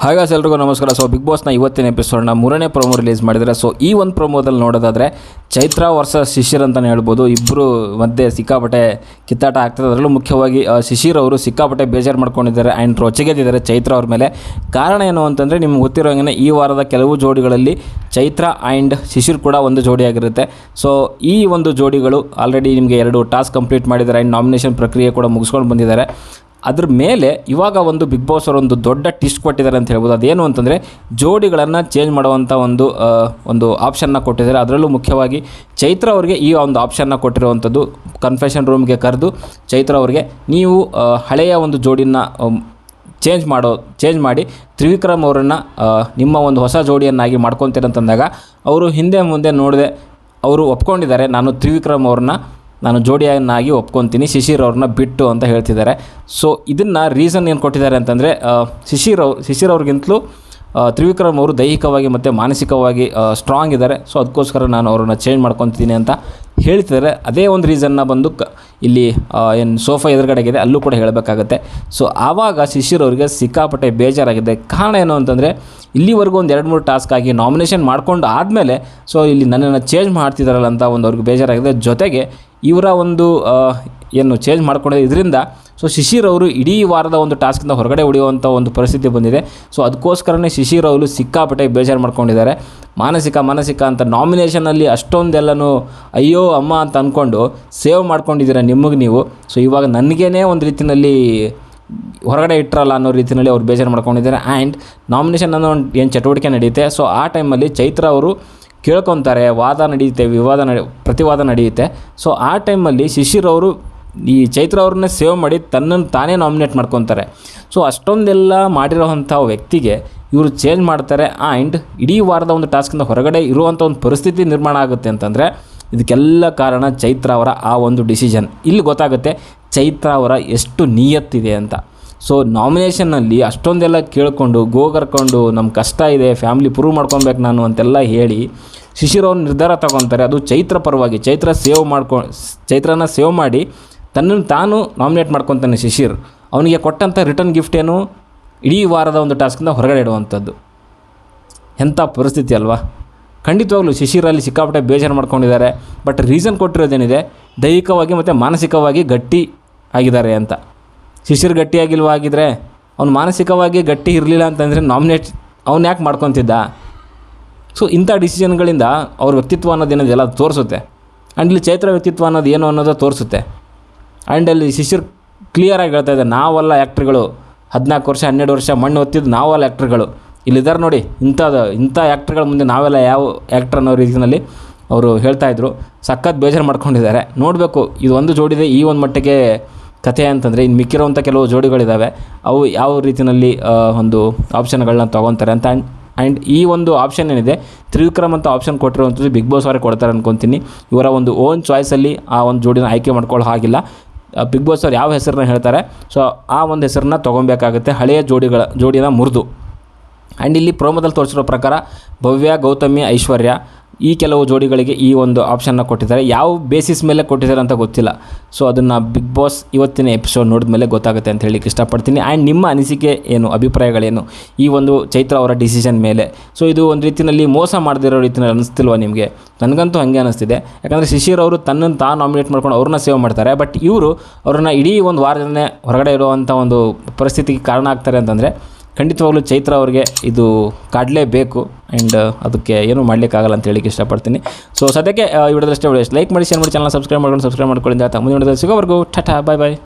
ಹಾಗಾಗಿ ಎಲ್ರಿಗೂ ನಮಸ್ಕಾರ. ಸೊ ಬಿಗ್ ಬಾಸ್ನ ಇವತ್ತಿನ ಎಪಿಸೋಡ್ನ 3ನೇ ಪ್ರೊಮೋ ರಿಲೀಸ್ ಮಾಡಿದ್ದಾರೆ. ಸೊ ಈ ಒಂದು ಪ್ರೊಮೋದಲ್ಲಿ ನೋಡೋದಾದರೆ ಚೈತ್ರ ವರ್ಸಸ್ ಶಿಶಿರ್ ಅಂತಲೇ ಹೇಳ್ಬೋದು. ಇಬ್ಬರು ಮಧ್ಯೆ ಸಿಕ್ಕಾಪಟ್ಟೆ ಕಿತ್ತಾಟ ಆಗ್ತದೆ. ಅದರಲ್ಲೂ ಮುಖ್ಯವಾಗಿ ಶಿಶಿರ್ ಅವರು ಸಿಕ್ಕಾಪಟ್ಟೆ ಬೇಜಾರು ಮಾಡ್ಕೊಂಡಿದ್ದಾರೆ ಆ್ಯಂಡ್ ರೊಚ್ಚಿಗೆದ್ದಿದ್ದಾರೆ ಚೈತ್ರ ಅವ್ರ ಮೇಲೆ. ಕಾರಣ ಏನು ಅಂತಂದರೆ ನಿಮ್ಗೆ ಗೊತ್ತಿರೋ ಹಾಗೆ ಈ ವಾರದ ಕೆಲವು ಜೋಡಿಗಳಲ್ಲಿ ಚೈತ್ರ ಆ್ಯಂಡ್ ಶಿಶಿರ್ ಕೂಡ ಒಂದು ಜೋಡಿಯಾಗಿರುತ್ತೆ. ಸೊ ಈ ಒಂದು ಜೋಡಿಗಳು ಆಲ್ರೆಡಿ ನಿಮಗೆ 2 ಟಾಸ್ಕ್ ಕಂಪ್ಲೀಟ್ ಮಾಡಿದ್ದಾರೆ ಆ್ಯಂಡ್ ನಾಮಿನೇಷನ್ ಪ್ರಕ್ರಿಯೆ ಕೂಡ ಮುಗಿಸ್ಕೊಂಡು ಬಂದಿದ್ದಾರೆ. ಅದ್ರ ಮೇಲೆ ಇವಾಗ ಒಂದು ಬಿಗ್ ಬಾಸ್ ಅವರು ಒಂದು ದೊಡ್ಡ ಟಿಸ್ಟ್ ಕೊಟ್ಟಿದ್ದಾರೆ ಅಂತ ಹೇಳ್ಬೋದು. ಅದೇನು ಅಂತಂದರೆ ಜೋಡಿಗಳನ್ನು ಚೇಂಜ್ ಮಾಡುವಂಥ ಒಂದು ಆಪ್ಷನ್ನ ಕೊಟ್ಟಿದ್ದಾರೆ. ಅದರಲ್ಲೂ ಮುಖ್ಯವಾಗಿ ಚೈತ್ರ ಅವರಿಗೆ ಈ ಒಂದು ಆಪ್ಷನ್ನ ಕೊಟ್ಟಿರುವಂಥದ್ದು. ಕನ್ಫೆಷನ್ ರೂಮ್ಗೆ ಕರೆದು ಚೈತ್ರ ಅವರಿಗೆ ನೀವು ಹಳೆಯ ಒಂದು ಜೋಡಿನ ಚೇಂಜ್ ಮಾಡಿ ತ್ರಿವಿಕ್ರಮ್ ಅವರನ್ನು ನಿಮ್ಮ ಒಂದು ಹೊಸ ಜೋಡಿಯನ್ನಾಗಿ ಮಾಡ್ಕೊತೀರಂತಂದಾಗ ಅವರು ಹಿಂದೆ ಮುಂದೆ ನೋಡದೆ ಅವರು ಒಪ್ಕೊಂಡಿದ್ದಾರೆ. ನಾನು ತ್ರಿವಿಕ್ರಮ್ ಅವ್ರನ್ನ ಜೋಡಿಯನ್ನಾಗಿ ಒಪ್ಕೊತೀನಿ, ಶಿಶಿರ್ ಅವ್ರನ್ನ ಬಿಟ್ಟು ಅಂತ ಹೇಳ್ತಿದ್ದಾರೆ. ಸೊ ಇದನ್ನು ರೀಸನ್ ಏನು ಕೊಟ್ಟಿದ್ದಾರೆ ಅಂತಂದರೆ ಶಿಶಿರ್ ಅವ್ರಿಗಿಂತಲೂ ತ್ರಿವಿಕ್ರಮ್ ಅವರು ದೈಹಿಕವಾಗಿ ಮತ್ತು ಮಾನಸಿಕವಾಗಿ ಸ್ಟ್ರಾಂಗ್ ಇದ್ದಾರೆ. ಸೊ ಅದಕ್ಕೋಸ್ಕರ ನಾನು ಅವ್ರನ್ನ ಚೇಂಜ್ ಮಾಡ್ಕೊತೀನಿ ಅಂತ ಹೇಳ್ತಿದ್ದಾರೆ. ಅದೇ ಒಂದು ರೀಸನ್ನ ಬಂದು ಇಲ್ಲಿ ಏನು ಸೋಫಾ ಎದುರುಗಡೆಗಿದೆ ಅಲ್ಲೂ ಕೂಡ ಹೇಳಬೇಕಾಗತ್ತೆ. ಸೊ ಆವಾಗ ಶಿಶಿರ್ ಅವರಿಗೆ ಸಿಕ್ಕಾಪಟ್ಟೆ ಬೇಜಾರಾಗಿದೆ. ಕಾರಣ ಏನು ಅಂತಂದರೆ ಇಲ್ಲಿವರೆಗೂ ಒಂದು 2-3 ಟಾಸ್ಕ್ ಆಗಿ ನಾಮಿನೇಷನ್ ಮಾಡ್ಕೊಂಡು ಆದಮೇಲೆ ಸೊ ಇಲ್ಲಿ ನನ್ನನ್ನು ಚೇಂಜ್ ಮಾಡ್ತಿದ್ದಾರಲ್ಲ ಅಂತ ಅವ್ರಿಗೆ ಬೇಜಾರಾಗಿದೆ. ಜೊತೆಗೆ ಇವರ ಒಂದು ಏನು ಚೇಂಜ್ ಮಾಡ್ಕೊಂಡಿದೆ ಇದರಿಂದ ಸೊ ಶಿಶಿರ್ ಅವರು ಇಡೀ ವಾರದ ಒಂದು ಟಾಸ್ಕಿಂದ ಹೊರಗಡೆ ಉಳಿಯುವಂಥ ಒಂದು ಪರಿಸ್ಥಿತಿ ಬಂದಿದೆ. ಸೊ ಅದಕ್ಕೋಸ್ಕರನೇ ಶಿಶಿರ್ ಅವರು ಸಿಕ್ಕಾಪಟ್ಟೆ ಬೇಜಾರು ಮಾಡ್ಕೊಂಡಿದ್ದಾರೆ. ಮಾನಸಿಕ ಅಂತ ನಾಮಿನೇಷನಲ್ಲಿ ಅಷ್ಟೊಂದೆಲ್ಲನೂ ಅಯ್ಯೋ ಅಮ್ಮ ಅಂತ ಅಂದ್ಕೊಂಡು ಸೇವ್ ಮಾಡ್ಕೊಂಡಿದ್ದೀರ ನಿಮಗೆ ನೀವು. ಸೊ ಇವಾಗ ನನಗೇ ಒಂದು ರೀತಿಯಲ್ಲಿ ಹೊರಗಡೆ ಇಟ್ಟರಲ್ಲ ಅನ್ನೋ ರೀತಿಯಲ್ಲಿ ಅವ್ರು ಬೇಜಾರು ಮಾಡ್ಕೊಂಡಿದ್ದಾರೆ. ಆ್ಯಂಡ್ ನಾಮಿನೇಷನ್ ಅನ್ನೋ ಏನು ಚಟುವಟಿಕೆ ನಡೆಯುತ್ತೆ. ಸೊ ಆ ಟೈಮಲ್ಲಿ ಚೈತ್ರ ಅವರು ಕೇಳ್ಕೊತಾರೆ, ವಾದ ನಡೆಯುತ್ತೆ, ಪ್ರತಿವಾದ ನಡೆಯುತ್ತೆ. ಸೊ ಆ ಟೈಮಲ್ಲಿ ಶಿಶಿರ್ ಅವರು ಈ ಚೈತ್ರ ಅವ್ರನ್ನೇ ಸೇವ್ ಮಾಡಿ ತನ್ನನ್ನು ತಾನೇ ನಾಮಿನೇಟ್ ಮಾಡ್ಕೊತಾರೆ. ಸೊ ಅಷ್ಟೊಂದೆಲ್ಲ ಮಾಡಿರೋವಂಥ ವ್ಯಕ್ತಿಗೆ ಇವರು ಚೇಂಜ್ ಮಾಡ್ತಾರೆ. ಆ್ಯಂಡ್ ಇಡೀ ವಾರದ ಒಂದು ಟಾಸ್ಕಿಂದ ಹೊರಗಡೆ ಇರುವಂಥ ಒಂದು ಪರಿಸ್ಥಿತಿ ನಿರ್ಮಾಣ ಆಗುತ್ತೆ ಅಂತಂದರೆ ಇದಕ್ಕೆಲ್ಲ ಕಾರಣ ಚೈತ್ರ ಅವರ ಆ ಒಂದು ಡಿಸಿಷನ್. ಇಲ್ಲಿ ಗೊತ್ತಾಗುತ್ತೆ ಚೈತ್ರ ಅವರ ಎಷ್ಟು ನಿಯತ್ತಿದೆ ಅಂತ. ಸೊ ನಾಮಿನೇಷನ್ನಲ್ಲಿ ಅಷ್ಟೊಂದೆಲ್ಲ ಕೇಳಿಕೊಂಡು ಗೋಗರ್ಕೊಂಡು ನಮ್ಮ ಕಷ್ಟ ಇದೆ, ಫ್ಯಾಮಿಲಿ ಪ್ರೂವ್ ಮಾಡ್ಕೊಬೇಕು ನಾನು ಅಂತೆಲ್ಲ ಹೇಳಿ ಶಿಶಿರ್ ಅವ್ರ ನಿರ್ಧಾರ ತಗೊತಾರೆ. ಅದು ಚೈತ್ರ ಪರವಾಗಿ. ಚೈತ್ರನ ಸೇವ್ ಮಾಡಿ ತನ್ನನ್ನು ತಾನು ನಾಮಿನೇಟ್ ಮಾಡ್ಕೊತಾನೆ ಶಿಶಿರ್. ಅವನಿಗೆ ಕೊಟ್ಟಂಥ ರಿಟರ್ನ್ ಗಿಫ್ಟ್ ಏನು, ಇಡೀ ವಾರದ ಒಂದು ಟಾಸ್ಕಿಂದ ಹೊರಗಡೆ ಇಡುವಂಥದ್ದು. ಎಂಥ ಪರಿಸ್ಥಿತಿ ಅಲ್ವಾ. ಖಂಡಿತವಾಗ್ಲೂ ಶಿಶಿರಲ್ಲಿ ಸಿಕ್ಕಾಪಟ್ಟೆ ಬೇಜಾರು ಮಾಡ್ಕೊಂಡಿದ್ದಾರೆ. ಬಟ್ ರೀಸನ್ ಕೊಟ್ಟಿರೋದೇನಿದೆ, ದೈಹಿಕವಾಗಿ ಮತ್ತು ಮಾನಸಿಕವಾಗಿ ಗಟ್ಟಿ ಆಗಿದ್ದಾರೆ ಅಂತ. ಶಿಶಿರ್ ಗಟ್ಟಿಯಾಗಿಲ್ವಾಗಿದ್ದರೆ ಅವ್ನು ಮಾನಸಿಕವಾಗಿ ಗಟ್ಟಿ ಇರಲಿಲ್ಲ ಅಂತಂದರೆ ಅವ್ನು ಯಾಕೆ ಮಾಡ್ಕೊತಿದ್ದ. ಸೊ ಇಂಥ ಡಿಸಿಷನ್ಗಳಿಂದ ಅವ್ರ ವ್ಯಕ್ತಿತ್ವ ಅನ್ನೋದೇನೋ ಎಲ್ಲ ತೋರಿಸುತ್ತೆ. ಆ್ಯಂಡ್ ಇಲ್ಲಿ ಚೈತ್ರ ವ್ಯಕ್ತಿತ್ವ ಅನ್ನೋದು ಏನು ಅನ್ನೋದು ತೋರಿಸುತ್ತೆ. ಆ್ಯಂಡ್ ಅಲ್ಲಿ ಶಿಶಿರ್ ಕ್ಲಿಯರಾಗಿ ಹೇಳ್ತಾ ಇದೆ, ನಾವಲ್ಲ ಆ್ಯಕ್ಟ್ರ್ಗಳು, 14 ವರ್ಷ 12 ವರ್ಷ ಮಣ್ಣು ಹೊತ್ತಿದ್ದು ನಾವಲ್ಲ ಆ್ಯಕ್ಟ್ರ್ಗಳು, ಇಲ್ಲಿದ್ದಾರೆ ನೋಡಿ ಇಂಥ ಆ್ಯಕ್ಟ್ರ್ಗಳ ಮುಂದೆ ನಾವೆಲ್ಲ ಯಾವ ಆ್ಯಕ್ಟ್ರ್ ಅನ್ನೋ ರೀತಿಯಲ್ಲಿ ಅವರು ಹೇಳ್ತಾಯಿದ್ರು. ಸಖತ್ ಬೇಜಾರು ಮಾಡ್ಕೊಂಡಿದ್ದಾರೆ. ನೋಡಬೇಕು ಇದು ಒಂದು ಜೋಡಿದೆ ಈ ಒಂದು ಮಟ್ಟಿಗೆ ಕಥೆ ಅಂತಂದರೆ ಇನ್ನು ಮಿಕ್ಕಿರೋವಂಥ ಕೆಲವು ಜೋಡಿಗಳಿದ್ದಾವೆ, ಅವು ಯಾವ ರೀತಿಯಲ್ಲಿ ಒಂದು ಆಪ್ಷನ್ಗಳನ್ನ ತೊಗೊತಾರೆ ಅಂತ. ಆ್ಯಂಡ್ ಈ ಒಂದು ಆಪ್ಷನ್ ಏನಿದೆ ತ್ರಿವಿಕ್ರಮ್ ಅಂತ ಆಪ್ಷನ್ ಕೊಟ್ಟಿರುವಂಥದ್ದು ಬಿಗ್ ಬಾಸ್ ಅವರೇ ಕೊಡ್ತಾರೆ ಅಂದ್ಕೊತೀನಿ. ಇವರ ಒಂದು ಓನ್ ಚಾಯ್ಸಲ್ಲಿ ಆ ಒಂದು ಜೋಡಿನ ಆಯ್ಕೆ ಮಾಡ್ಕೊಳ್ಳೋ ಹಾಗಿಲ್ಲ. ಬಿಗ್ ಬಾಸ್ ಅವ್ರು ಯಾವ ಹೆಸರನ್ನ ಹೇಳ್ತಾರೆ ಸೊ ಆ ಒಂದು ಹೆಸರನ್ನ ತೊಗೊಬೇಕಾಗುತ್ತೆ, ಹಳೆಯ ಜೋಡಿನ ಮುರಿದು. ಆ್ಯಂಡ್ ಇಲ್ಲಿ ಪ್ರೋಮೋದಲ್ಲಿ ತೋರಿಸಿರೋ ಪ್ರಕಾರ ಭವ್ಯ, ಗೌತಮಿ, ಐಶ್ವರ್ಯ ಈ ಕೆಲವು ಜೋಡಿಗಳಿಗೆ ಈ ಒಂದು ಆಪ್ಷನ್ನ ಕೊಟ್ಟಿದ್ದಾರೆ. ಯಾವ ಬೇಸಿಸ್ ಮೇಲೆ ಕೊಟ್ಟಿದ್ದಾರೆ ಅಂತ ಗೊತ್ತಿಲ್ಲ. ಸೊ ಅದನ್ನು ಬಿಗ್ ಬಾಸ್ ಇವತ್ತಿನ ಎಪಿಸೋಡ್ ನೋಡಿದ ಮೇಲೆ ಗೊತ್ತಾಗುತ್ತೆ ಅಂತ ಹೇಳಲಿಕ್ಕೆ ಇಷ್ಟಪಡ್ತೀನಿ. ಆ್ಯಂಡ್ ನಿಮ್ಮ ಅನಿಸಿಕೆ ಏನು, ಅಭಿಪ್ರಾಯಗಳೇನು ಈ ಒಂದು ಚೈತ್ರ ಅವರ ಡಿಸಿಷನ್ ಮೇಲೆ? ಸೊ ಇದು ಒಂದು ರೀತಿಯಲ್ಲಿ ಮೋಸ ಮಾಡದಿರೋ ರೀತಿಯಲ್ಲಿ ಅನ್ನಿಸ್ತಿಲ್ವ ನಿಮಗೆ? ನನಗಂತೂ ಹಾಗೆ ಅನ್ನಿಸ್ತಿದೆ. ಯಾಕಂದರೆ ಶಿಶಿರ್ ಅವರು ತನ್ನನ್ನು ತಾನು ನಾಮಿನೇಟ್ ಮಾಡ್ಕೊಂಡು ಅವ್ರನ್ನ ಸೇವ್ ಮಾಡ್ತಾರೆ. ಬಟ್ ಇವರು ಅವ್ರನ್ನ ಇಡೀ ಒಂದು ವಾರದಲ್ಲೇ ಹೊರಗಡೆ ಇರುವಂಥ ಒಂದು ಪರಿಸ್ಥಿತಿಗೆ ಕಾರಣ ಆಗ್ತಾರೆ ಅಂತಂದರೆ ಖಂಡಿತವಾಗ್ಲೂ ಚೈತ್ರ ಅವ್ರಿಗೆ ಇದು ಕಾಡಲೇಬೇಕು. ಆ್ಯಂಡ್ ಅದಕ್ಕೆ ಏನೂ ಮಾಡಲಿಕ್ಕಾಗಲ್ಲ ಅಂತ ಹೇಳಿಕ್ಕೆ ಇಷ್ಟಪಡ್ತೀನಿ. ಸೊ ಸದ್ಯಕ್ಕೆ ಈ ವಿಡಿಯೋದಷ್ಟೇ. ಲೈಕ್ ಮಾಡಿ, ಶೇರ್ ಮಾಡಿ, ಚಾನಲ್ ಸಬ್ಸ್ಕ್ರೈಬ್ ಮಾಡ್ಕೊಳ್ಳಿ ಅಂತ ಮುಂದಿನ ವಿಡಿಯೋದಲ್ಲಿ ಸಿಗೋವರೆಗೂ ಟಾಟಾ, ಬಾಯ್ ಬಾಯ್.